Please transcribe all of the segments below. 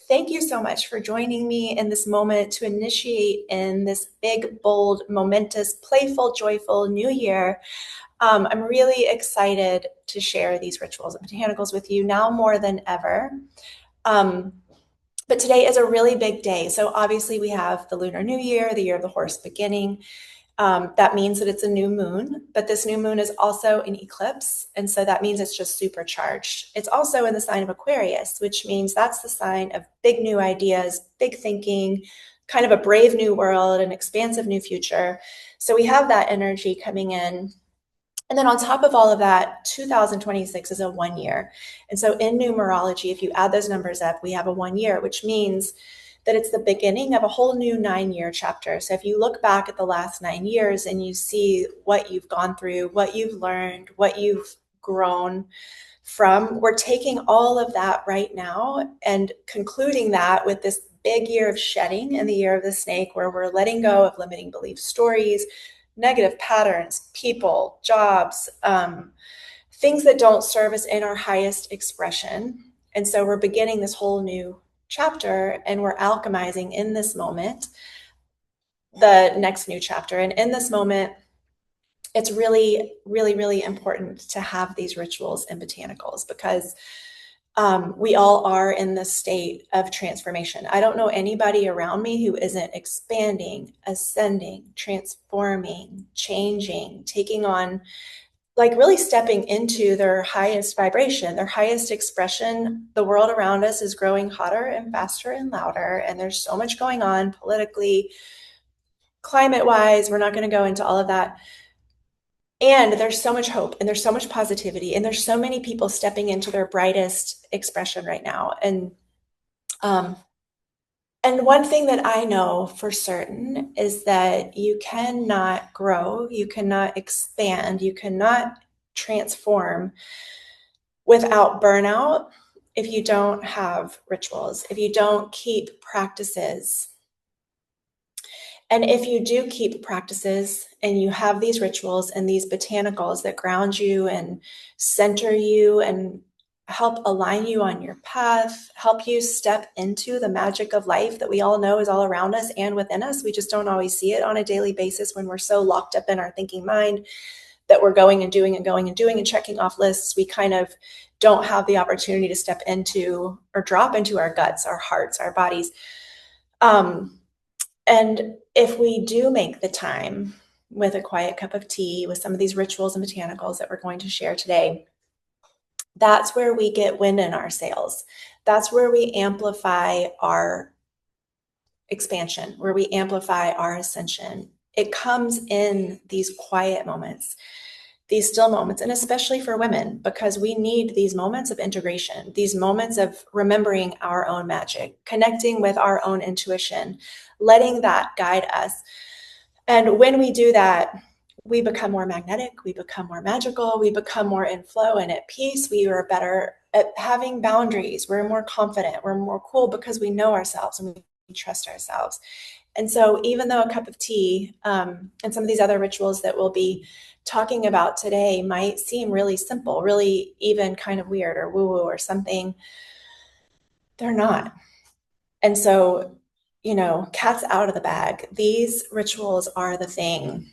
Thank you so much for joining me in this moment to initiate in this big, bold, momentous, playful, joyful new year. I'm really excited to share these rituals and botanicals with you now more than ever. Um, but today is a really big day. So obviously we have the Lunar New Year, the year of the horse beginning. That means that it's a new moon, but this new moon is also an eclipse. And so that means it's just supercharged. It's also in the sign of Aquarius, which means that's the sign of big new ideas, big thinking, kind of a brave new world, an expansive new future. So we have that energy coming in. And then on top of all of that, 2026 is a 1 year. And so in numerology, if you add those numbers up, we have a 1 year, which means that it's the beginning of a whole new 9-year chapter. So if you look back at the last 9 years and you see what you've gone through, what you've learned, what you've grown from, we're taking all of that right now and concluding that with this big year of shedding in the year of the snake, where we're letting go of limiting belief stories, negative patterns, people, jobs, things that don't serve us in our highest expression. And so we're beginning this whole new chapter, and we're alchemizing in this moment the next new chapter. And in this moment, it's really, really, really important to have these rituals and botanicals because we all are in this state of transformation. I don't know anybody around me who isn't expanding, ascending, transforming, changing, taking on, like really stepping into their highest vibration, their highest expression. The world around us is growing hotter and faster and louder, and there's so much going on politically, climate-wise. We're not going to go into all of that. And there's so much hope and there's so much positivity and there's so many people stepping into their brightest expression right now. And one thing that I know for certain is that you cannot grow, you cannot expand, you cannot transform without burnout if you don't have rituals, if you don't keep practices. And if you do keep practices and you have these rituals and these botanicals that ground you and center you and help align you on your path, help you step into the magic of life that we all know is all around us and within us. We just don't always see it on a daily basis when we're so locked up in our thinking mind that we're going and doing and going and doing and checking off lists. We kind of don't have the opportunity to step into or drop into our guts, our hearts, our bodies. And if we do make the time with a quiet cup of tea, with some of these rituals and botanicals that we're going to share today, that's where we get wind in our sails. That's where we amplify our expansion, where we amplify our ascension. It comes in these quiet moments, these still moments, and especially for women, because we need these moments of integration, these moments of remembering our own magic, connecting with our own intuition, letting that guide us. And when we do that, we become more magnetic, we become more magical, we become more in flow and at peace. We are better at having boundaries. We're more confident, we're more cool because we know ourselves and we trust ourselves. And so even though a cup of tea and some of these other rituals that we'll be talking about today might seem really simple, really even kind of weird or woo-woo or something, they're not. And so, you know, cat's out of the bag. These rituals are the thing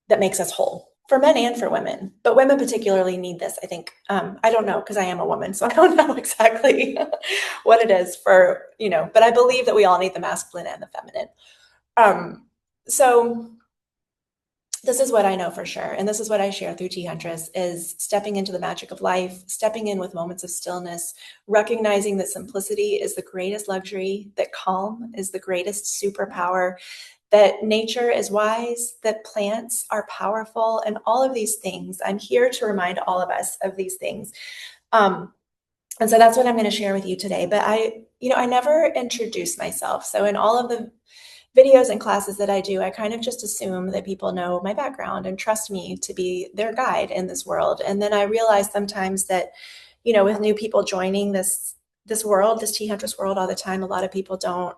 that makes us whole for men and for women, but women particularly need this, I think. I don't know, because I am a woman, so I don't know exactly what it is for, you know, but I believe that we all need the masculine and the feminine. So this is what I know for sure. And this is what I share through Tea Huntress is stepping into the magic of life, stepping in with moments of stillness, recognizing that simplicity is the greatest luxury, that calm is the greatest superpower, that nature is wise, that plants are powerful, and all of these things. I'm here to remind all of us of these things. And so that's what I'm going to share with you today. But I never introduce myself. So in all of the videos and classes that I do, I kind of just assume that people know my background and trust me to be their guide in this world. And then I realize sometimes that, you know, with new people joining this world, this Tea Huntress world all the time, a lot of people don't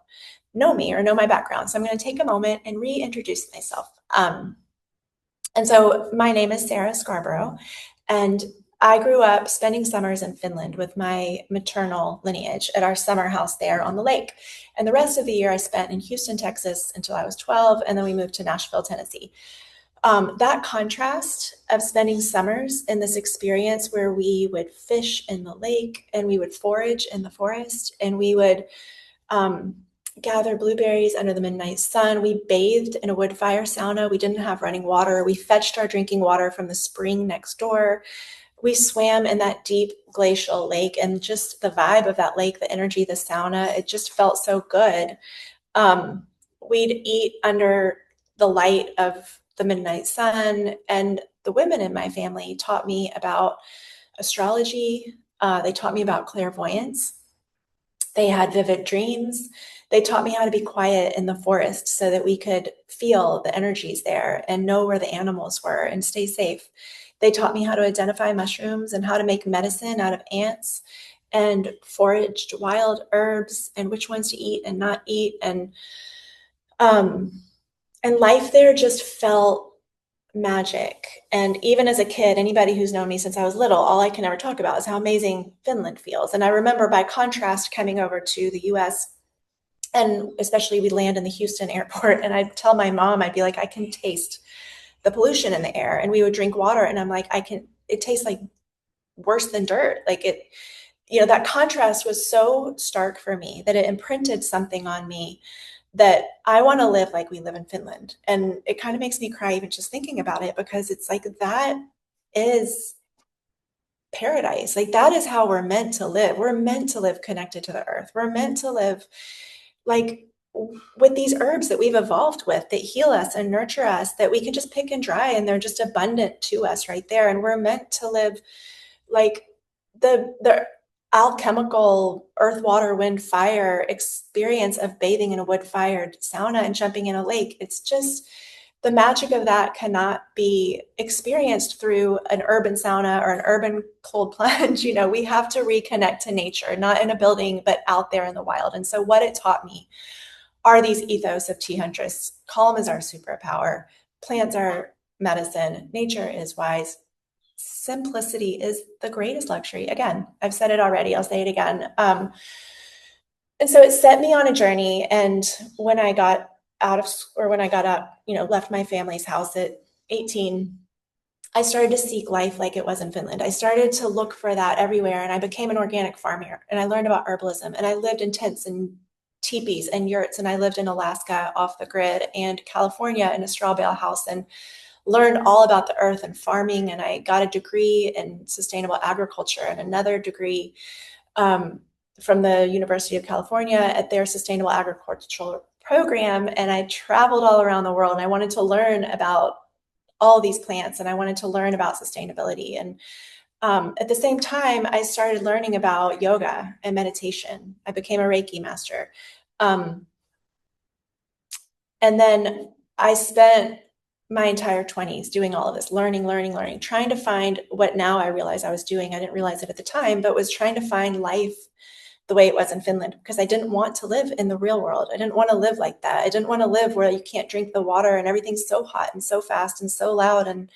know me or know my background. So I'm going to take a moment and reintroduce myself. And so my name is Sarah Scarborough, and I grew up spending summers in Finland with my maternal lineage at our summer house there on the lake. And the rest of the year I spent in Houston, Texas until I was 12. And then we moved to Nashville, Tennessee. That contrast of spending summers in this experience where we would fish in the lake and we would forage in the forest and we would um, gather blueberries under the midnight sun. We bathed in a wood fire sauna. We didn't have running water. We fetched our drinking water from the spring next door. We swam in that deep glacial lake, and just the vibe of that lake, the energy, the sauna, it just felt so good. Um, we'd eat under the light of the midnight sun, and the women in my family taught me about astrology. They taught me about clairvoyance. They had vivid dreams. They taught me how to be quiet in the forest so that we could feel the energies there and know where the animals were and stay safe. They taught me how to identify mushrooms and how to make medicine out of ants and foraged wild herbs and which ones to eat and not eat. Um, and life there just felt magic. And even as a kid, anybody who's known me since I was little, all I can ever talk about is how amazing Finland feels. And I remember by contrast coming over to the US, and especially we land in the Houston airport, and I'd tell my mom, I'd be like, I can taste the pollution in the air. And we would drink water, and I'm like, it tastes like worse than dirt. Like it, that contrast was so stark for me that it imprinted something on me that I want to live like we live in Finland. And it kind of makes me cry even just thinking about it, because it's like that is paradise. Like that is how we're meant to live. We're meant to live connected to the earth. We're meant to live like with these herbs that we've evolved with that heal us and nurture us, that we can just pick and dry and they're just abundant to us right there. And we're meant to live like the alchemical earth, water, wind, fire experience of bathing in a wood fired sauna and jumping in a lake. It's just the magic of that cannot be experienced through an urban sauna or an urban cold plunge. We have to reconnect to nature, not in a building, but out there in the wild. And so what it taught me are these ethos of tea huntress. Calm is our superpower. Plants are medicine. Nature is wise. Simplicity is the greatest luxury. Again, I've said it already. I'll say it again. And so it set me on a journey. And when I got out, left my family's house at 18, I started to seek life like it was in Finland. I started to look for that everywhere, and I became an organic farmer, and I learned about herbalism, and I lived in tents and teepees and yurts, and I lived in Alaska off the grid and California in a straw bale house, and learned all about the earth and farming. And I got a degree in sustainable agriculture and another degree from the University of California at their sustainable agricultural program. And I traveled all around the world, and I wanted to learn about all these plants, and I wanted to learn about sustainability. And at the same time, I started learning about yoga and meditation. I became a Reiki master. And then I spent my entire 20s doing all of this, learning, trying to find what now I realize I was doing. I didn't realize it at the time, but was trying to find life the way it was in Finland, because I didn't want to live in the real world. I didn't want to live like that. I didn't want to live where you can't drink the water and everything's so hot and so fast and so loud, and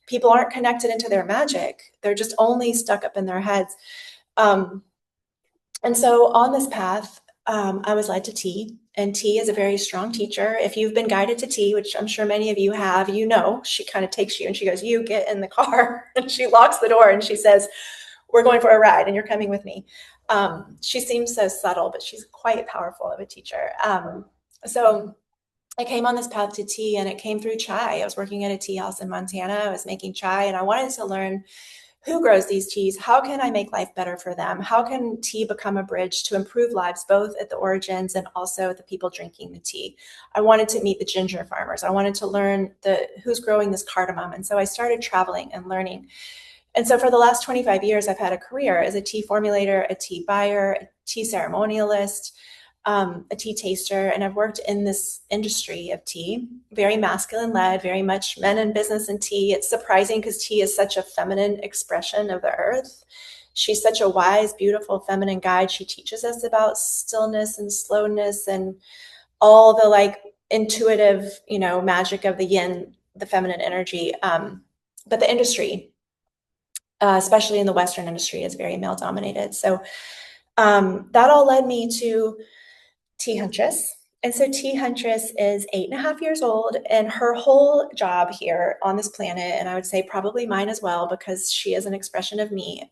people aren't connected into their magic. They're just only stuck up in their heads. And so on this path, I was led to tea, and tea is a very strong teacher. If you've been guided to tea, which I'm sure many of you have, she kind of takes you and she goes, you get in the car, and she locks the door and she says, we're going for a ride and you're coming with me. She seems so subtle, but she's quite powerful of a teacher. So I came on this path to tea, and it came through chai. I was working at a tea house in Montana. I was making chai, and I wanted to learn who grows these teas. How can I make life better for them? How can tea become a bridge to improve lives, both at the origins and also the people drinking the tea? I wanted to meet the ginger farmers. I wanted to learn who's growing this cardamom. And so I started traveling and learning. And so for the last 25 years, I've had a career as a tea formulator, a tea buyer, a tea ceremonialist, a tea taster. And I've worked in this industry of tea, very masculine led, very much men in business and tea. It's surprising because tea is such a feminine expression of the earth. She's such a wise, beautiful, feminine guide. She teaches us about stillness and slowness and all the intuitive, magic of the yin, the feminine energy. But the industry especially in the Western industry, is very male dominated. So that all led me to Tea Huntress. And so Tea Huntress is 8.5 years old, and her whole job here on this planet, and I would say probably mine as well, because she is an expression of me,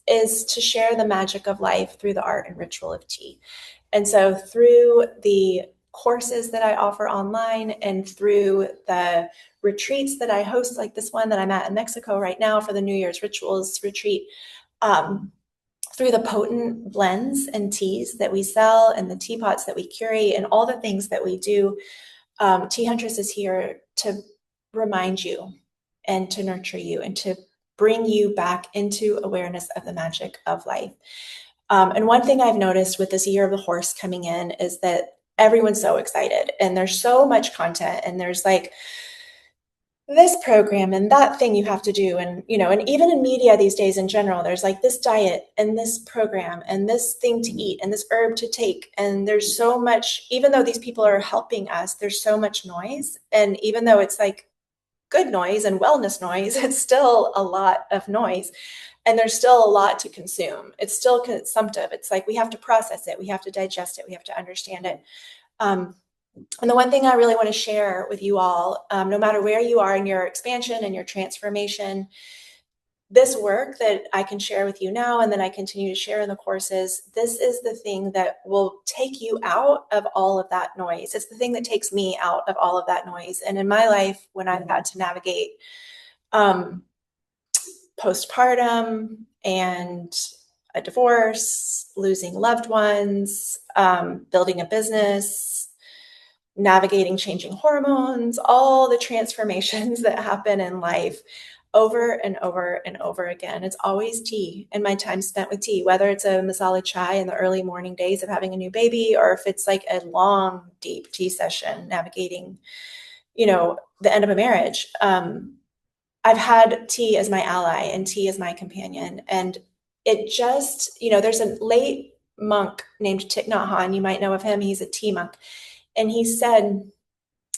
is to share the magic of life through the art and ritual of tea. And so through the courses that I offer online and through the retreats that I host, like this one that I'm at in Mexico right now for the New Year's Rituals retreat, through the potent blends and teas that we sell and the teapots that we curate and all the things that we do, Tea Huntress is here to remind you and to nurture you and to bring you back into awareness of the magic of life. And one thing I've noticed with this year of the horse coming in is that everyone's so excited and there's so much content and there's like this program and that thing you have to do. And, and even in media these days in general, there's like this diet and this program and this thing to eat and this herb to take. And there's so much, even though these people are helping us, there's so much noise. And even though it's like good noise and wellness noise, it's still a lot of noise. And there's still a lot to consume. It's still consumptive. It's like we have to process it. We have to digest it. We have to understand it. And the one thing I really want to share with you all, no matter where you are in your expansion and your transformation, this work that I can share with you now and then I continue to share in the courses, this is the thing that will take you out of all of that noise. It's the thing that takes me out of all of that noise. And in my life, when I've had to navigate postpartum and a divorce, losing loved ones, building a business, navigating changing hormones, all the transformations that happen in life over and over and over again. It's always tea and my time spent with tea, whether it's a masala chai in the early morning days of having a new baby, or if it's like a long, deep tea session navigating, the end of a marriage. I've had tea as my ally and tea as my companion. And it just, there's a late monk named Thich Nhat Hanh. You might know of him. He's a tea monk. And he said,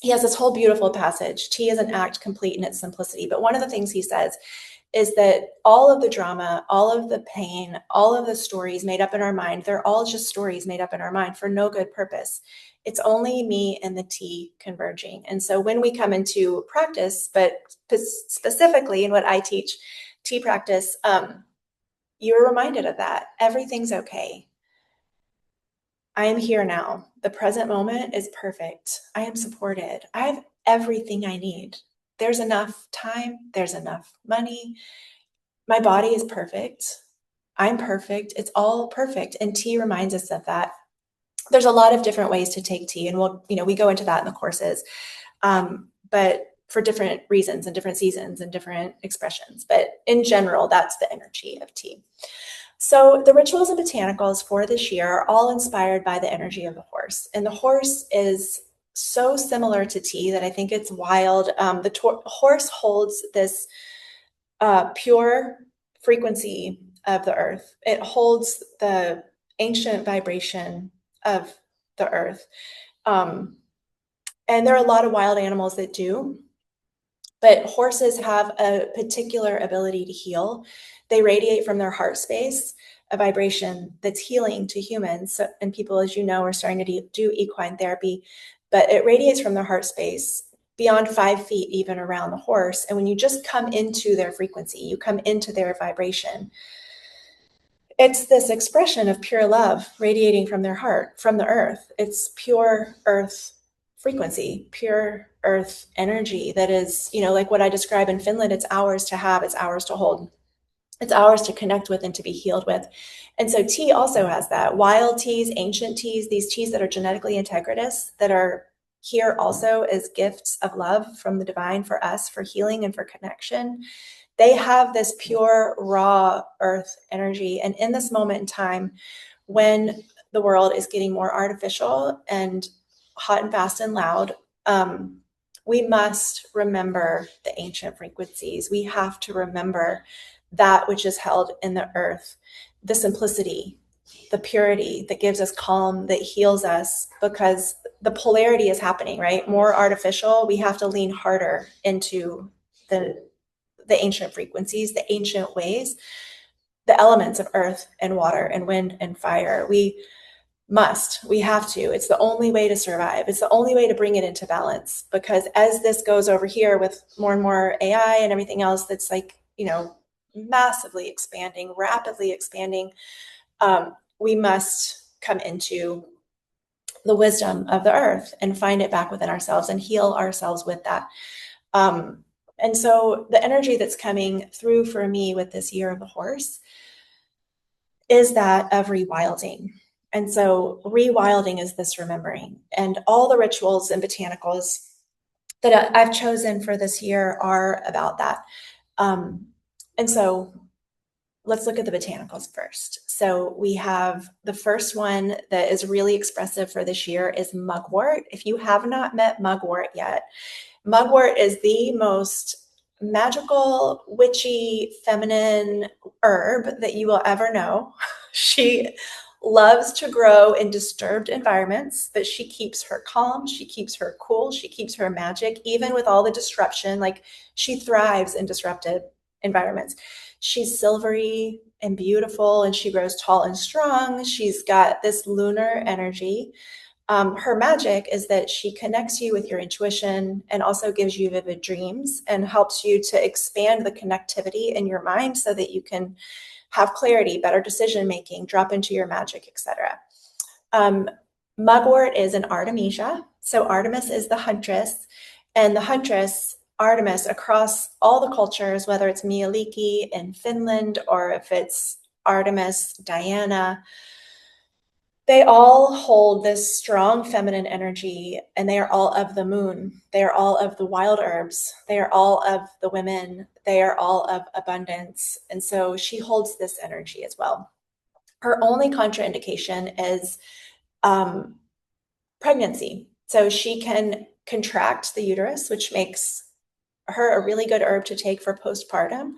he has this whole beautiful passage, tea is an act complete in its simplicity. But one of the things he says is that all of the drama, all of the pain, all of the stories made up in our mind, they're all just stories made up in our mind for no good purpose. It's only me and the tea converging. And so when we come into practice, but specifically in what I teach, tea practice, you're reminded of that. Everything's okay. I am here now. The present moment is perfect. I am supported. I have everything I need. There's enough time. There's enough money. My body is perfect. I'm perfect. It's all perfect. And tea reminds us of that. There's a lot of different ways to take tea, and we go into that in the courses, but for different reasons and different seasons and different expressions. But in general, that's the energy of tea. So the rituals and botanicals for this year are all inspired by the energy of the horse. And the horse is so similar to tea that I think it's wild. The horse holds this pure frequency of the earth. It holds the ancient vibration of the earth. And there are a lot of wild animals that do, but horses have a particular ability to heal. They radiate from their heart space a vibration that's healing to humans. So, and people, as you know, are starting to do equine therapy, but it radiates from their heart space beyond 5 feet, even around the horse. And when you just come into their frequency, you come into their vibration, it's this expression of pure love radiating from their heart, from the earth. It's pure earth frequency, pure earth energy that is, like what I describe in Finland, it's ours to have, it's ours to hold. It's ours to connect with and to be healed with. And so tea also has that. Wild teas, ancient teas, these teas that are genetically integritous, that are here also as gifts of love from the divine for us, for healing and for connection. They have this pure, raw earth energy. And in this moment in time, when the world is getting more artificial and hot and fast and loud, we must remember the ancient frequencies. We have to remember that which is held in the earth, the simplicity, the purity that gives us calm, that heals us, because the polarity is happening, right? More artificial, we have to lean harder into the ancient frequencies, the ancient ways, the elements of earth and water and wind and fire. We have to. It's the only way to survive. It's the only way to bring it into balance, because as this goes over here with more and more AI and everything else that's like, massively expanding, rapidly expanding, we must come into the wisdom of the earth and find it back within ourselves and heal ourselves with that. And so the energy that's coming through for me with this year of the horse is that of rewilding. And so rewilding is this remembering, and all the rituals and botanicals that I've chosen for this year are about that. And so let's look at the botanicals first. So we have the first one that is really expressive for this year is mugwort. If you have not met mugwort yet, mugwort is the most magical, witchy, feminine herb that you will ever know. She loves to grow in disturbed environments, but she keeps her calm, she keeps her cool, she keeps her magic, even with all the disruption. Like, she thrives in disrupted environments. She's silvery and beautiful, and she grows tall and strong. She's got this lunar energy. Her magic is that she connects you with your intuition and also gives you vivid dreams and helps you to expand the connectivity in your mind so that you can have clarity, better decision making, drop into your magic, etc. Mugwort is an Artemisia. So Artemis is the huntress, and the huntress, Artemis, across all the cultures, whether it's Mialiki in Finland or if it's Artemis, Diana, they all hold this strong feminine energy, and they are all of the moon. They are all of the wild herbs. They are all of the women. They are all of abundance. And so she holds this energy as well. Her only contraindication is pregnancy. So she can contract the uterus, which makes her a really good herb to take for postpartum,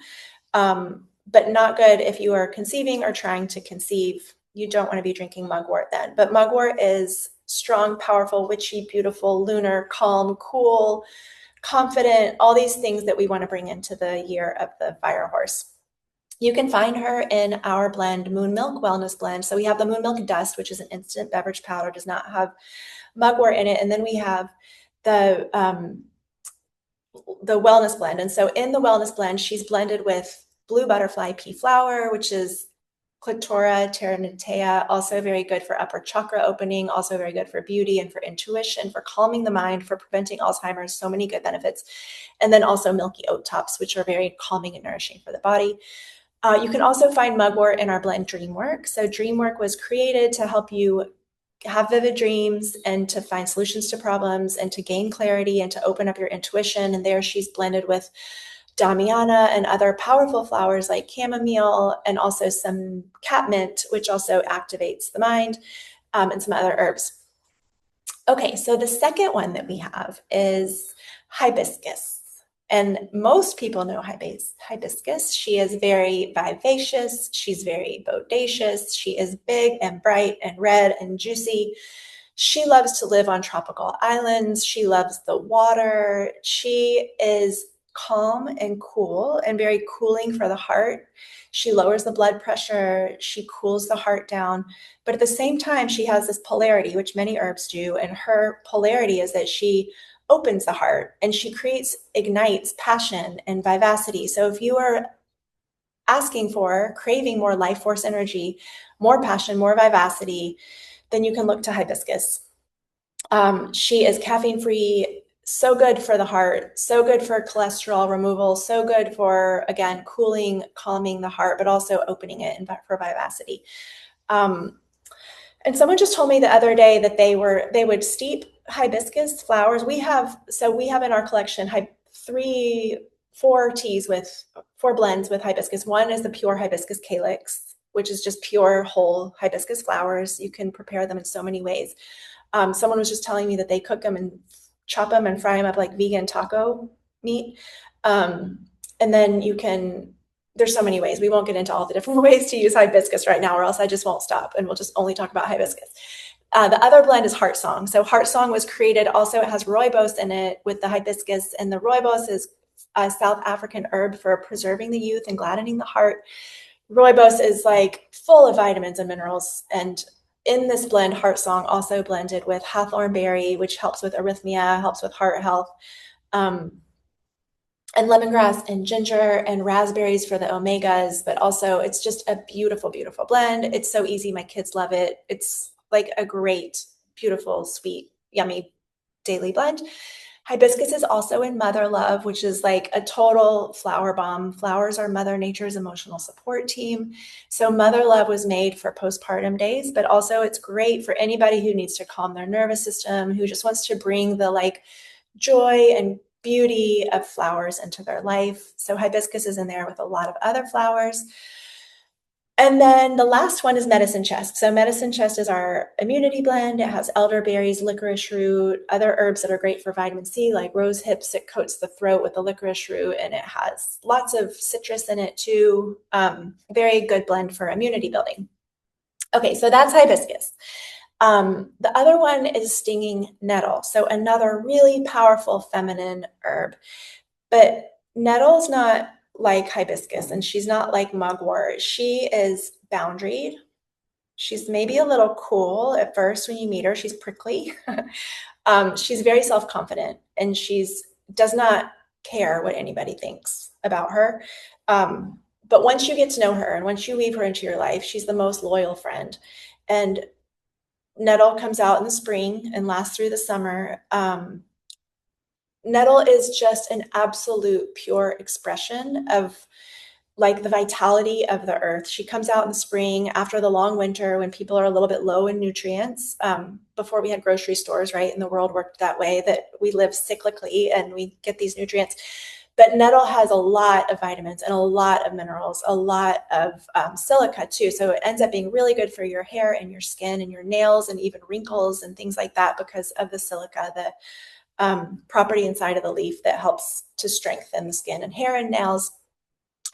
but not good if you are conceiving or trying to conceive. You don't want to be drinking mugwort then. But mugwort is strong, powerful, witchy, beautiful, lunar, calm, cool, confident, all these things that we want to bring into the year of the fire horse. You can find her in our blend, Moon Milk Wellness Blend. So we have the Moon Milk Dust, which is an instant beverage powder, does not have mugwort in it. And then we have the wellness blend. And so in the wellness blend, she's blended with blue butterfly pea flower, which is Clitora ternatea, also very good for upper chakra opening, also very good for beauty and for intuition, for calming the mind, for preventing Alzheimer's, so many good benefits. And then also milky oat tops, which are very calming and nourishing for the body. You can also find mugwort in our blend Dreamwork. So Dreamwork was created to help you have vivid dreams and to find solutions to problems and to gain clarity and to open up your intuition. And there she's blended with Damiana and other powerful flowers like chamomile and also some catmint, which also activates the mind, and some other herbs. Okay, so the second one that we have is hibiscus. And most people know hibiscus. She is very vivacious. She's very bodacious. She is big and bright and red and juicy. She loves to live on tropical islands. She loves the water. She is calm and cool and very cooling for the heart. She lowers the blood pressure. She cools the heart down. But at the same time, she has this polarity, which many herbs do. And her polarity is that she opens the heart and she ignites passion and vivacity. So if you are craving more life force energy, more passion, more vivacity, then you can look to hibiscus. She is caffeine free, so good for the heart, so good for cholesterol removal, so good for, again, cooling, calming the heart, but also opening it for vivacity. And someone just told me the other day that they would steep hibiscus flowers. We have in our collection four blends with hibiscus. One is the pure hibiscus calyx, which is just pure whole hibiscus flowers. You can prepare them in so many ways. Someone was just telling me that they cook them and chop them and fry them up like vegan taco meat. And then there's so many ways. We won't get into all the different ways to use hibiscus right now, or else I just won't stop and we'll just only talk about hibiscus. The other blend is Heart Song. So Heart Song was created also, it has rooibos in it with the hibiscus, and the rooibos is a South African herb for preserving the youth and gladdening the heart. Rooibos is like full of vitamins and minerals. And in this blend, Heart Song also blended with hawthorn berry, which helps with arrhythmia, helps with heart health, um, and lemongrass and ginger and raspberries for the omegas. But also, it's just a beautiful, beautiful blend. It's so easy. My kids love it. It's like a great, beautiful, sweet, yummy daily blend. Hibiscus is also in Mother Love, which is like a total flower bomb. Flowers are Mother Nature's emotional support team. So Mother Love was made for postpartum days, but also it's great for anybody who needs to calm their nervous system, who just wants to bring the like joy and beauty of flowers into their life. So hibiscus is in there with a lot of other flowers. And then the last one is medicine chest. So medicine chest is our immunity blend. It has elderberries, licorice root, other herbs that are great for vitamin C, like rose hips. It coats the throat with the licorice root, and it has lots of citrus in it too. Very good blend for immunity building. Okay, so that's hibiscus. The other one is stinging nettle. So another really powerful feminine herb. But nettle's not like hibiscus, and she's not like mugwort. She is boundaried. She's maybe a little cool at first when you meet her. She's prickly. She's very self-confident, and she's does not care what anybody thinks about her. But once you get to know her and once you weave her into your life, she's the most loyal friend. And nettle comes out in the spring and lasts through the summer. Nettle is just an absolute pure expression of like the vitality of the earth. She comes out in the spring after the long winter when people are a little bit low in nutrients. Before we had grocery stores, right? And the world worked that way, that we live cyclically and we get these nutrients. But nettle has a lot of vitamins and a lot of minerals, a lot of silica too. So it ends up being really good for your hair and your skin and your nails and even wrinkles and things like that because of the silica, the property inside of the leaf that helps to strengthen the skin and hair and nails,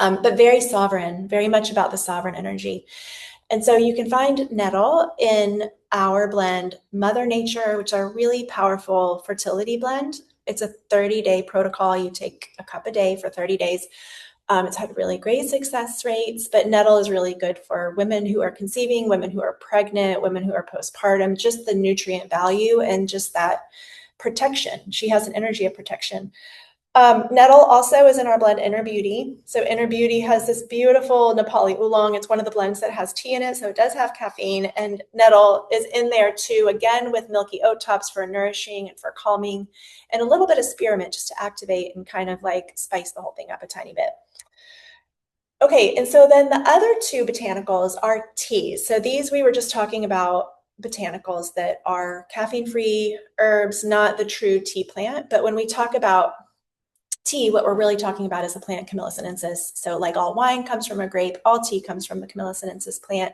but very sovereign, very much about the sovereign energy. And so you can find nettle in our blend, Mother Nature, which are a really powerful fertility blend. It's a 30-day protocol. You take a cup a day for 30 days. It's had really great success rates, but nettle is really good for women who are conceiving, women who are pregnant, women who are postpartum, just the nutrient value and just that protection. She has an energy of protection. Nettle also is in our blend Inner Beauty. So Inner Beauty has this beautiful Nepali oolong. It's one of the blends that has tea in it, so it does have caffeine. And nettle is in there too, again with milky oat tops for nourishing and for calming, and a little bit of spearmint just to activate and kind of like spice the whole thing up a tiny bit. Okay, and so then the other two botanicals are teas. So these we were just talking about botanicals that are caffeine-free herbs, not the true tea plant. But when we talk about tea, what we're really talking about is the plant Camellia sinensis. So like all wine comes from a grape, all tea comes from the Camellia sinensis plant.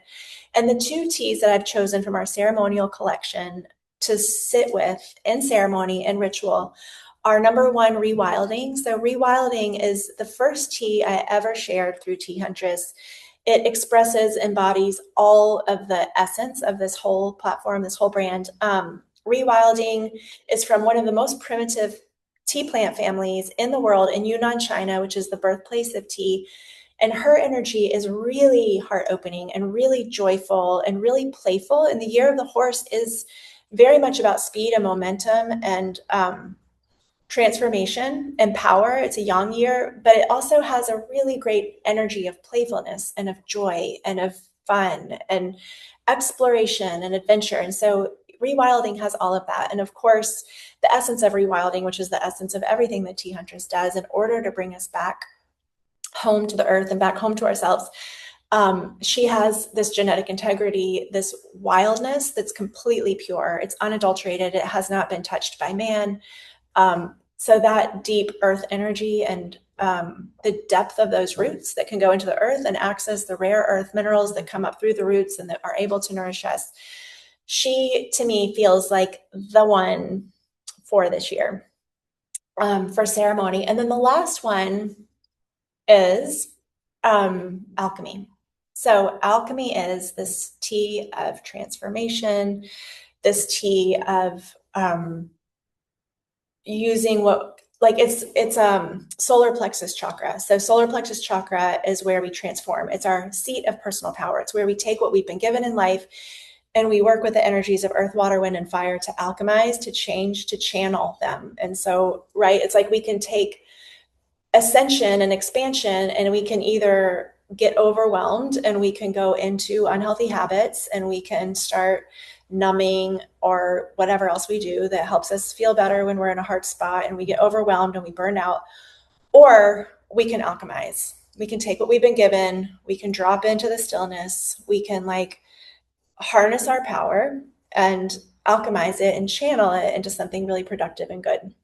And the two teas that I've chosen from our ceremonial collection to sit with in ceremony and ritual are number one, rewilding. So rewilding is the first tea I ever shared through Tea Huntress. It expresses, embodies all of the essence of this whole platform, this whole brand. Rewilding is from one of the most primitive tea plant families in the world in Yunnan, China, which is the birthplace of tea. And her energy is really heart opening and really joyful and really playful. And the year of the horse is very much about speed and momentum and transformation and power. It's a yang year, but it also has a really great energy of playfulness and of joy and of fun and exploration and adventure. And so rewilding has all of that. And of course, the essence of rewilding, which is the essence of everything that Tea Huntress does in order to bring us back home to the earth and back home to ourselves. She has this genetic integrity, this wildness that's completely pure. It's unadulterated. It has not been touched by man. So that deep earth energy and the depth of those roots that can go into the earth and access the rare earth minerals that come up through the roots and that are able to nourish us. She, to me, feels like the one for this year for ceremony. And then the last one is alchemy. So alchemy is this tea of transformation, this tea of using what like it's solar plexus chakra. So solar plexus chakra is where we transform. It's our seat of personal power. It's where we take what we've been given in life and we work with the energies of earth, water, wind, and fire to alchemize, to change, to channel them. And so, right, it's like we can take ascension and expansion and we can either get overwhelmed and we can go into unhealthy habits and we can start numbing or whatever else we do that helps us feel better when we're in a hard spot and we get overwhelmed and we burn out, or we can alchemize. We can take what we've been given, we can drop into the stillness, we can like harness our power and alchemize it and channel it into something really productive and good.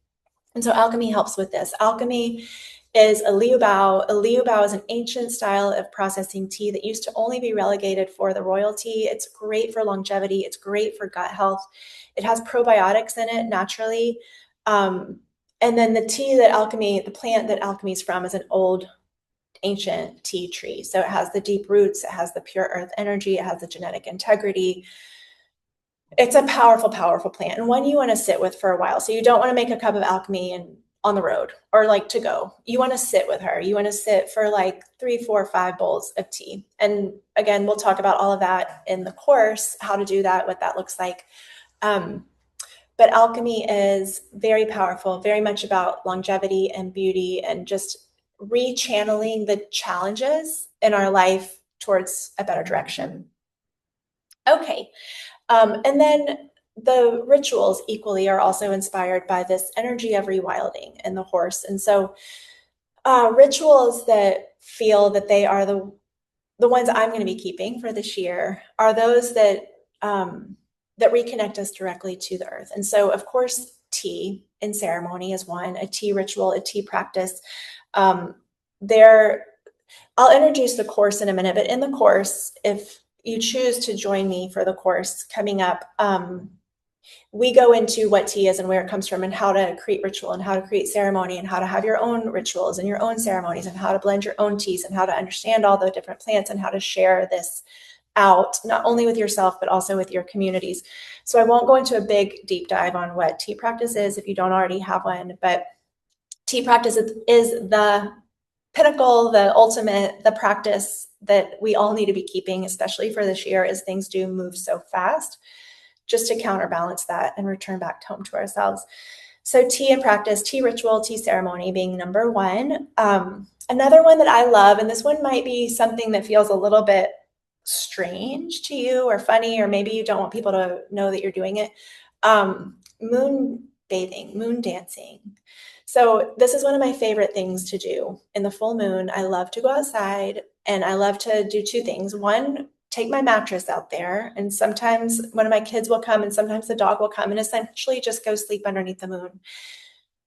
And so alchemy helps with this. Alchemy is a liu bao. A liu bao is an ancient style of processing tea that used to only be relegated for the royalty. It's great for longevity. It's great for gut health. It has probiotics in it naturally. And then the tea that alchemy, the plant that alchemy is from, is an old ancient tea tree. So it has the deep roots, it has the pure earth energy, it has the genetic integrity. It's a powerful, powerful plant and one you want to sit with for a while. So you don't want to make a cup of alchemy and on the road or like to go. You want to sit with her. You want to sit for like 3, 4, 5 bowls of tea. And again, we'll talk about all of that in the course, how to do that, what that looks like. But alchemy is very powerful, very much about longevity and beauty and just rechanneling the challenges in our life towards a better direction. Okay. And then the rituals equally are also inspired by this energy of rewilding in the horse. And so rituals that feel that they are the ones I'm going to be keeping for this year are those that that reconnect us directly to the earth. And so, of course, tea in ceremony is one, a tea ritual, a tea practice. There, I'll introduce the course in a minute, but in the course, if you choose to join me for the course coming up, we go into what tea is and where it comes from and how to create ritual and how to create ceremony and how to have your own rituals and your own ceremonies and how to blend your own teas and how to understand all the different plants and how to share this out, not only with yourself, but also with your communities. So I won't go into a big deep dive on what tea practice is if you don't already have one, but tea practice is the pinnacle, the ultimate, the practice that we all need to be keeping, especially for this year as things do move so fast, just to counterbalance that and return back home to ourselves. So tea and practice, tea ritual, tea ceremony being number one. Another one that I love, and this one might be something that feels a little bit strange to you or funny, or maybe you don't want people to know that you're doing it. Moon bathing, moon dancing. So this is one of my favorite things to do in the full moon. I love to go outside and I love to do 2 things. One, take my mattress out there. And sometimes one of my kids will come and sometimes the dog will come and essentially just go sleep underneath the moon.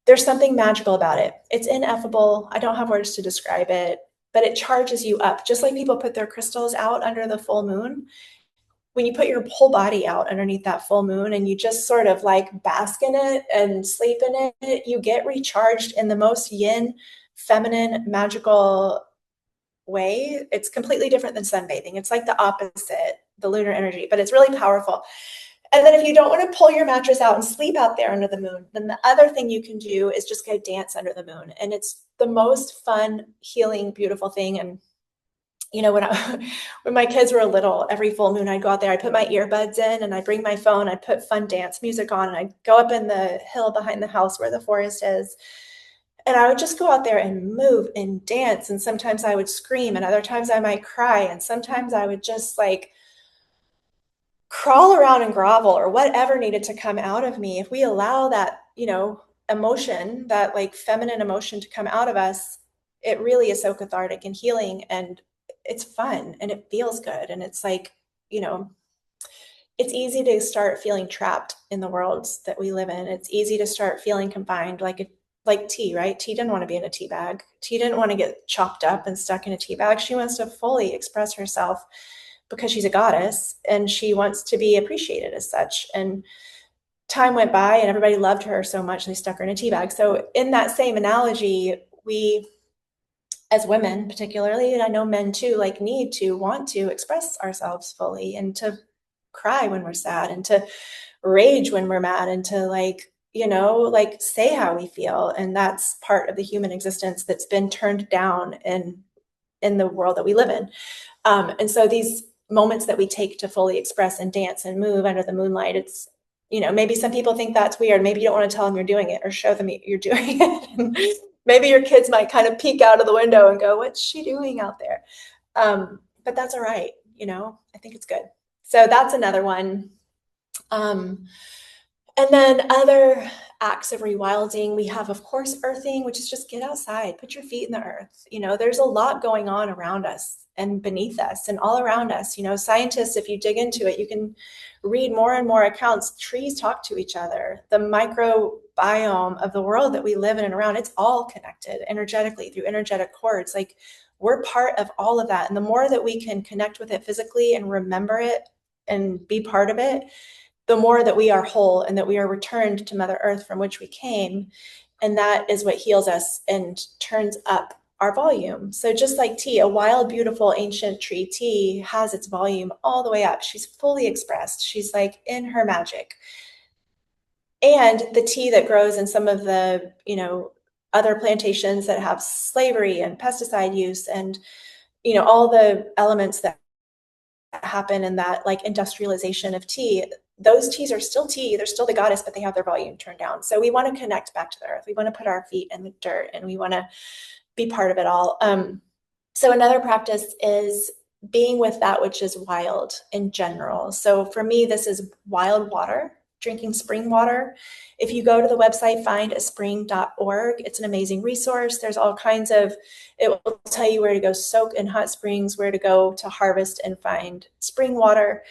There's something magical about it. It's ineffable. I don't have words to describe it, but it charges you up. Just like people put their crystals out under the full moon, when you put your whole body out underneath that full moon and you just sort of like bask in it and sleep in it, you get recharged in the most yin, feminine, magical way. It's completely different than sunbathing. It's like the opposite, the lunar energy, but it's really powerful. And then if you don't want to pull your mattress out and sleep out there under the moon, then the other thing you can do is just go dance under the moon. And it's the most fun, healing, beautiful thing. And you know, when my kids were little, every full moon I'd go out there, I'd put my earbuds in and I'd bring my phone, I'd put fun dance music on and I'd go up in the hill behind the house where the forest is. And I would just go out there and move and dance. And sometimes I would scream and other times I might cry. And sometimes I would just like crawl around and grovel or whatever needed to come out of me. If we allow that, emotion, that like feminine emotion to come out of us, it really is so cathartic and healing and it's fun and it feels good. And it's like, it's easy to start feeling trapped in the worlds that we live in. It's easy to start feeling confined, like tea, right? Tea didn't want to be in a tea bag. Tea didn't want to get chopped up and stuck in a tea bag. She wants to fully express herself because she's a goddess and she wants to be appreciated as such. And time went by and everybody loved her so much they stuck her in a tea bag. So in that same analogy, we as women particularly, and I know men too, like need to want to express ourselves fully and to cry when we're sad and to rage when we're mad and to like say how we feel. And that's part of the human existence that's been turned down in the world that we live in. And so these moments that we take to fully express and dance and move under the moonlight, it's, maybe some people think that's weird. Maybe you don't want to tell them you're doing it or show them you're doing it. Maybe your kids might kind of peek out of the window and go, what's she doing out there? But that's all right. I think it's good. So that's another one. And then other acts of rewilding, we have, of course, earthing, which is just get outside, put your feet in the earth. There's a lot going on around us and beneath us and all around us. Scientists, if you dig into it, you can read more and more accounts. Trees talk to each other. The microbiome of the world that we live in and around, it's all connected energetically through energetic cords. Like, we're part of all of that. And the more that we can connect with it physically and remember it and be part of it, the more that we are whole and that we are returned to Mother Earth from which we came. And that is what heals us and turns up our volume. So just like tea, a wild, beautiful, ancient tree tea has its volume all the way up. She's fully expressed. She's like in her magic. And the tea that grows in some of the, other plantations that have slavery and pesticide use and, all the elements that happen in that like industrialization of tea, those teas are still tea. They're still the goddess, but they have their volume turned down. So we want to connect back to the earth. We want to put our feet in the dirt and we want to be part of it all. So another practice is being with that which is wild in general. So for me, this is wild water, drinking spring water. If you go to the website, findaspring.org, it's an amazing resource. There's all kinds of, it will tell you where to go soak in hot springs, where to go to harvest and find spring water.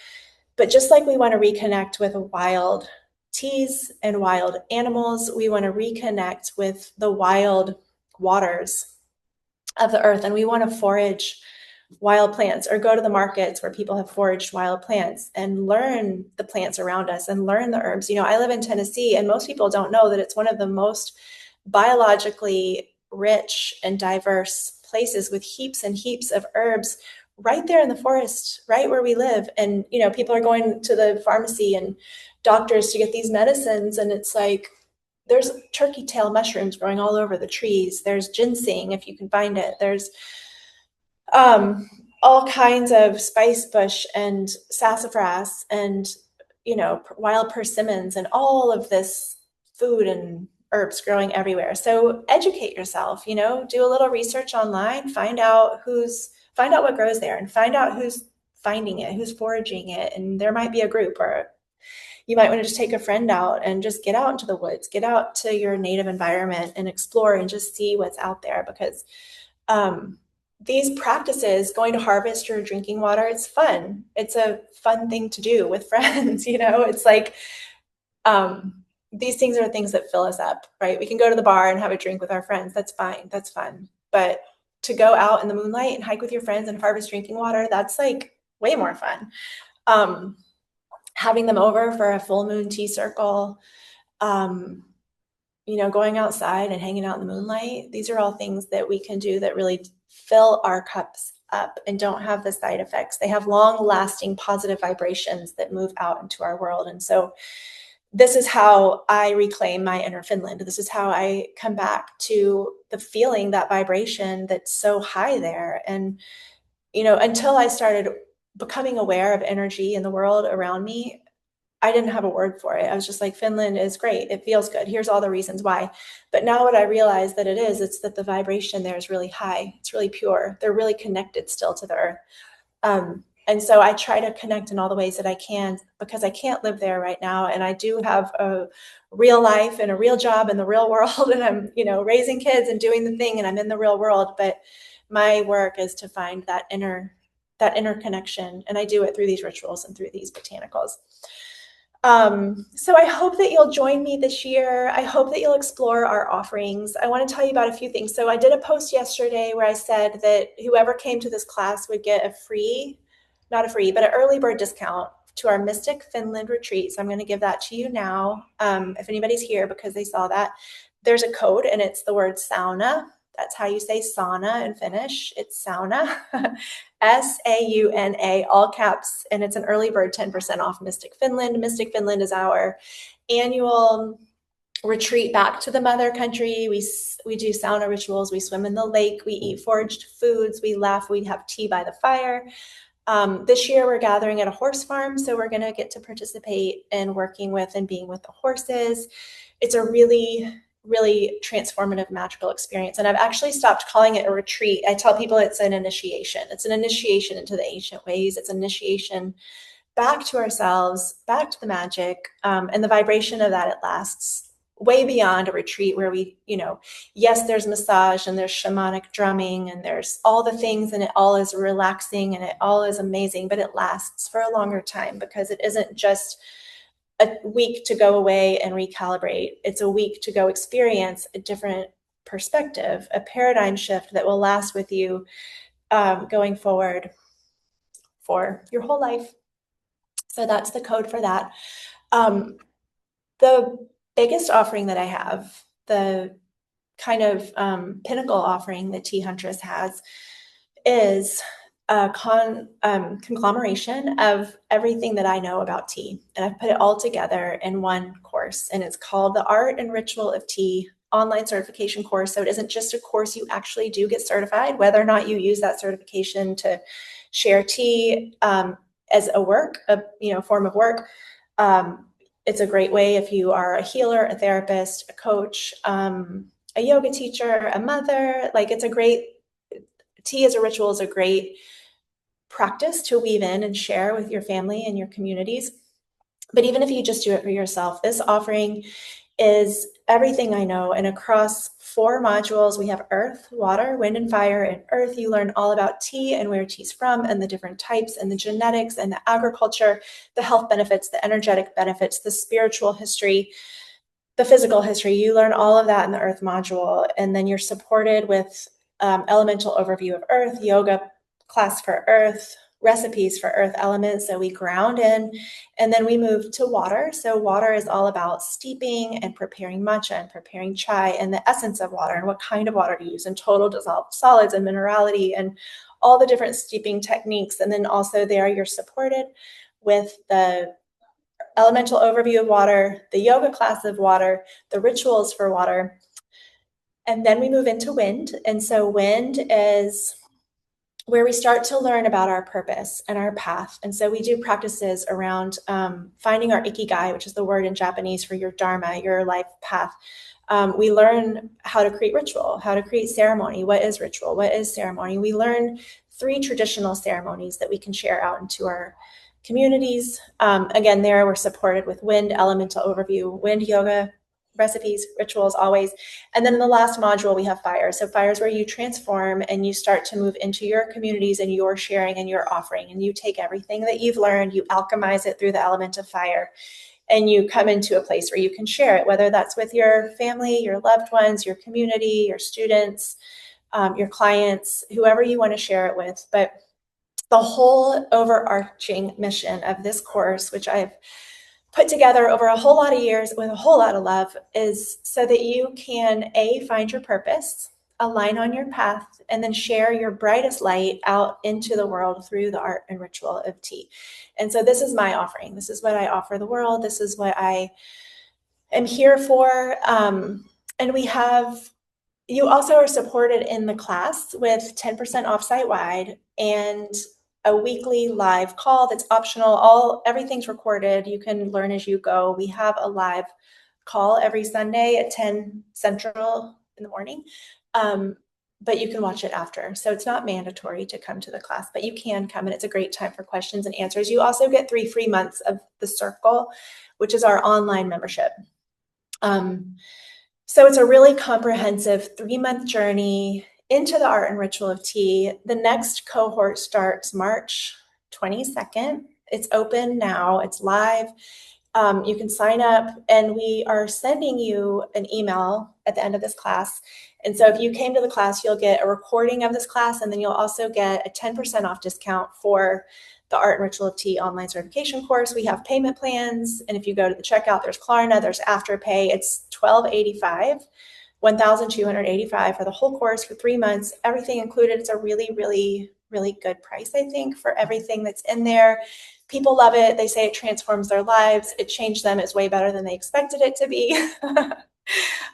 But just like we want to reconnect with wild teas and wild animals, we want to reconnect with the wild waters of the earth. And we want to forage wild plants or go to the markets where people have foraged wild plants and learn the plants around us and learn the herbs. I live in Tennessee, and most people don't know that it's one of the most biologically rich and diverse places with heaps and heaps of herbs right there in the forest, right where we live. And, people are going to the pharmacy and doctors to get these medicines. And it's like, there's turkey tail mushrooms growing all over the trees. There's ginseng, if you can find it. There's all kinds of spice bush and sassafras and, wild persimmons and all of this food and herbs growing everywhere. So educate yourself, do a little research online, find out what grows there and find out who's finding it, who's foraging it. And there might be a group, or you might want to just take a friend out and just get out into the woods, get out to your native environment and explore and just see what's out there. Because these practices, going to harvest your drinking water, it's fun. It's a fun thing to do with friends. It's like, these things are things that fill us up, right? We can go to the bar and have a drink with our friends. That's fine. That's fun. But to go out in the moonlight and hike with your friends and harvest drinking water, that's like way more fun. Having them over for a full moon tea circle, going outside and hanging out in the moonlight. These are all things that we can do that really fill our cups up and don't have the side effects. They have long lasting positive vibrations that move out into our world. And so this is how I reclaim my inner Finland. This is how I come back to the feeling, that vibration that's so high there. And, until I started becoming aware of energy in the world around me, I didn't have a word for it. I was just like, Finland is great. It feels good. Here's all the reasons why. But now what I realize that it's that the vibration there is really high. It's really pure. They're really connected still to the earth. And so I try to connect in all the ways that I can, because I can't live there right now. And I do have a real life and a real job in the real world. And I'm, raising kids and doing the thing, and I'm in the real world. But my work is to find that inner connection. And I do it through these rituals and through these botanicals. So I hope that you'll join me this year. I hope that you'll explore our offerings. I want to tell you about a few things. So I did a post yesterday where I said that whoever came to this class would get not a free, but an early bird discount to our Mystic Finland retreat. So I'm going to give that to you now. If anybody's here because they saw that, there's a code and it's the word sauna. That's how you say sauna in Finnish. It's sauna, SAUNA, all caps, and it's an early bird 10% off Mystic Finland. Mystic Finland is our annual retreat back to the mother country. We do sauna rituals. We swim in the lake. We eat foraged foods. We laugh. We have tea by the fire. This year we're gathering at a horse farm, so we're going to get to participate in working with and being with the horses. It's a really, really transformative, magical experience. And I've actually stopped calling it a retreat. I tell people it's an initiation. It's an initiation into the ancient ways. It's an initiation back to ourselves, back to the magic, and the vibration of that. It lasts way beyond a retreat where we, yes, there's massage and there's shamanic drumming and there's all the things, and it all is relaxing and it all is amazing, but it lasts for a longer time because it isn't just a week to go away and recalibrate. It's a week to go experience a different perspective, a paradigm shift that will last with you going forward for your whole life. So that's the code for that. The biggest offering that I have, the kind of pinnacle offering that Tea Huntress has, is a conglomeration of everything that I know about tea. And I've put it all together in one course, and it's called the Art and Ritual of Tea online certification course. So it isn't just a course, you actually do get certified, whether or not you use that certification to share tea as a work, form of work. It's a great way if you are a healer, a therapist, a coach, a yoga teacher, a mother. Like, it's a great, tea as a ritual is a great practice to weave in and share with your family and your communities. But even if you just do it for yourself, this offering is everything I know. And across 4 modules, we have earth, water, wind, and fire. And earth, you learn all about tea and where tea's from and the different types and the genetics and the agriculture, the health benefits, the energetic benefits, the spiritual history, the physical history. You learn all of that in the earth module. And then you're supported with elemental overview of earth, yoga class for earth, recipes for earth elements. So we ground in, and then we move to water. So water is all about steeping and preparing matcha and preparing chai and the essence of water and what kind of water to use and total dissolved solids and minerality and all the different steeping techniques. And then also there you're supported with the elemental overview of water, the yoga class of water, the rituals for water. And then we move into wind. And so wind is where we start to learn about our purpose and our path. And so we do practices around finding our ikigai, which is the word in Japanese for your dharma, your life path. We learn how to create ritual, how to create ceremony. What is ritual? What is ceremony? We learn 3 traditional ceremonies that we can share out into our communities. Again, there we're supported with wind, elemental overview, wind yoga, recipes, rituals, always. And then in the last module, we have fire. So fire is where you transform and you start to move into your communities and your sharing and your offering. And you take everything that you've learned, you alchemize it through the element of fire, and you come into a place where you can share it, whether that's with your family, your loved ones, your community, your students, your clients, whoever you want to share it with. But the whole overarching mission of this course, which I've put together over a whole lot of years with a whole lot of love, is so that you can find your purpose, align on your path, and then share your brightest light out into the world through the art and ritual of tea. And so this is my offering. This is what I offer the world. This is what I am here for. And you also are supported in the class with 10% off site-wide and a weekly live call that's optional. Everything's recorded. You can learn as you go. We have a live call every Sunday at 10 Central in the morning, but you can watch it after. So it's not mandatory to come to the class, but you can come, and it's a great time for questions and answers. You also get 3 free months of the Circle, which is our online membership. So it's a really comprehensive 3-month journey into the art and ritual of tea. The next cohort starts March 22nd. It's open now. It's live. You can sign up, and we are sending you an email at the end of this class. And so if you came to the class, you'll get a recording of this class, and then you'll also get a 10% off discount for the Art and Ritual of Tea online certification course. We have payment plans, and if you go to the checkout, there's Klarna, there's Afterpay. It's $1,285, $1,285 for the whole course for 3 months, everything included. It's a really, really, really good price, I think, for everything that's in there. People love it. They say it transforms their lives. It changed them. It's way better than they expected it to be.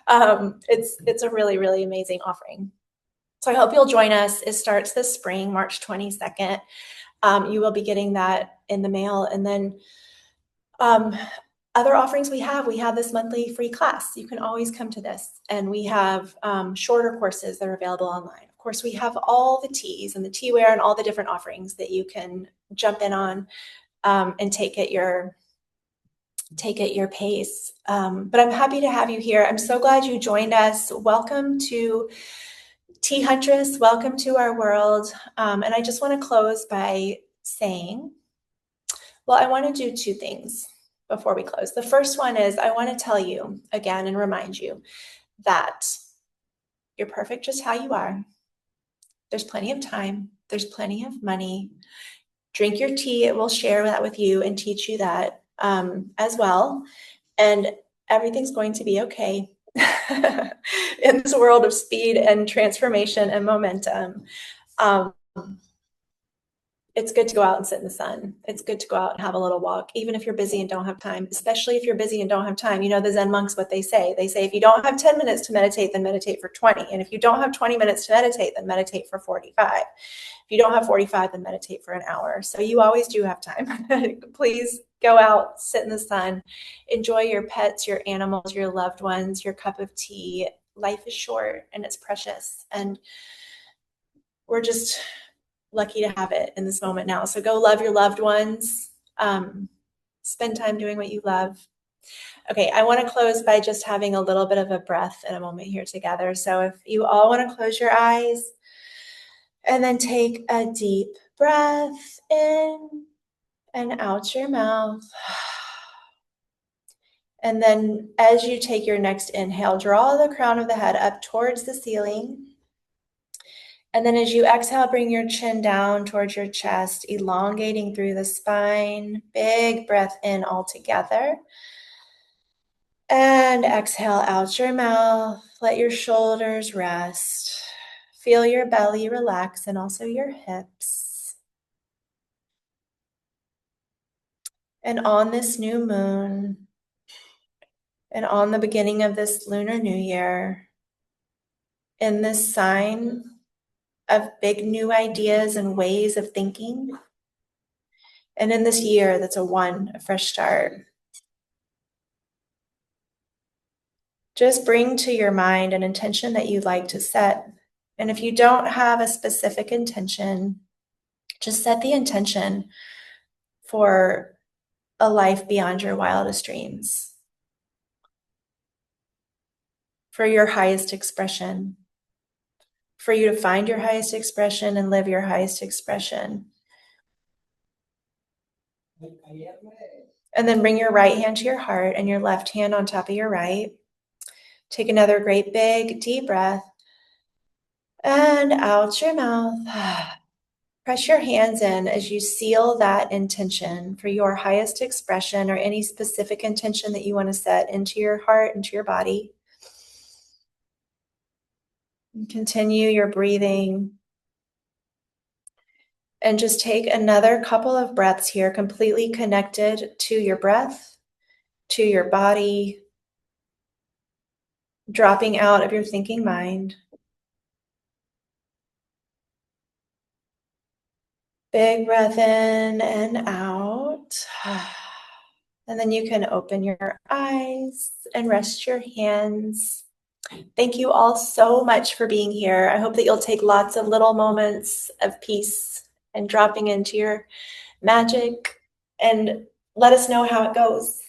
It's a really, really amazing offering. So I hope you'll join us. It starts this spring, March 22nd. You will be getting that in the mail. And then other offerings we have this monthly free class. You can always come to this. And we have shorter courses that are available online. Of course, we have all the teas and the teaware and all the different offerings that you can jump in on and take at your pace. But I'm happy to have you here. I'm so glad you joined us. Welcome to Tea Huntress. Welcome to our world. And I just want to close by saying, well, I want to do two things before we close. The first one is I want to tell you again and remind you that you're perfect just how you are. There's plenty of time. There's plenty of money. Drink your tea. It will share that with you and teach you that as well. And everything's going to be okay in this world of speed and transformation and momentum. It's good to go out and sit in the sun. It's good to go out and have a little walk, even if you're busy and don't have time, especially if you're busy and don't have time. You know, the Zen monks, what they say, if you don't have 10 minutes to meditate, then meditate for 20. And if you don't have 20 minutes to meditate, then meditate for 45. If you don't have 45, then meditate for an hour. So you always do have time. Please go out, sit in the sun, enjoy your pets, your animals, your loved ones, your cup of tea. Life is short and it's precious. And we're just lucky to have it in this moment now. So go love your loved ones. Spend time doing what you love. Okay, I want to close by just having a little bit of a breath and a moment here together. So if you all want to close your eyes and then take a deep breath in and out your mouth. And then as you take your next inhale, draw the crown of the head up towards the ceiling. And then as you exhale, bring your chin down towards your chest, elongating through the spine. Big breath in all together. And exhale out your mouth. Let your shoulders rest. Feel your belly relax and also your hips. And on this new moon, and on the beginning of this Lunar New Year, in this sign of big new ideas and ways of thinking, and in this year that's a fresh start, just bring to your mind an intention that you'd like to set. And if you don't have a specific intention, just set the intention for a life beyond your wildest dreams, for your highest expression, for you to find your highest expression and live your highest expression. And then bring your right hand to your heart and your left hand on top of your right. Take another great big deep breath and out your mouth. Press your hands in as you seal that intention for your highest expression or any specific intention that you want to set into your heart, into your body. And continue your breathing. And just take another couple of breaths here, completely connected to your breath, to your body, dropping out of your thinking mind. Big breath in and out. And then you can open your eyes and rest your hands. Thank you all so much for being here. I hope that you'll take lots of little moments of peace and dropping into your magic, and let us know how it goes.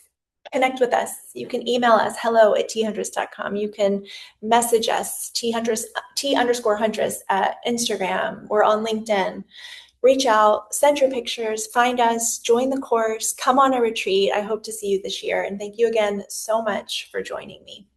Connect with us. You can email us hello@teahuntress.com. You can message us T_Huntress at Instagram. We're on LinkedIn. Reach out, send your pictures, find us, join the course, come on a retreat. I hope to see you this year. And thank you again so much for joining me.